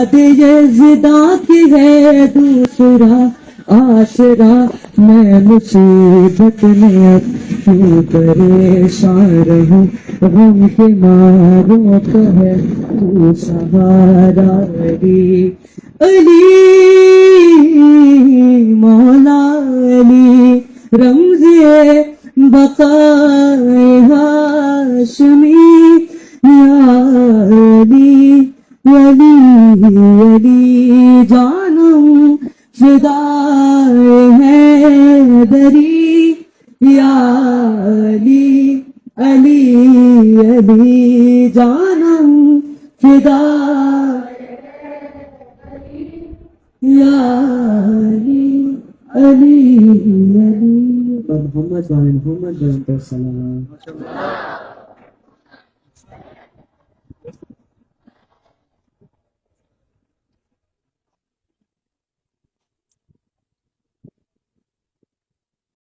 یاد یزداں کی ہے دوسرا آسرا، میں مصیبت میں اب کیوں پریشان رہوں، غم کے ماروں کو ہے تو سہارا علی علی مولا علی رمز بقائے ہاشمی یا علی علی علی جانم فدائے حیدری یا علی علی علی جانم فدائے یا علی علی علی محمد وعلی محمد السلام.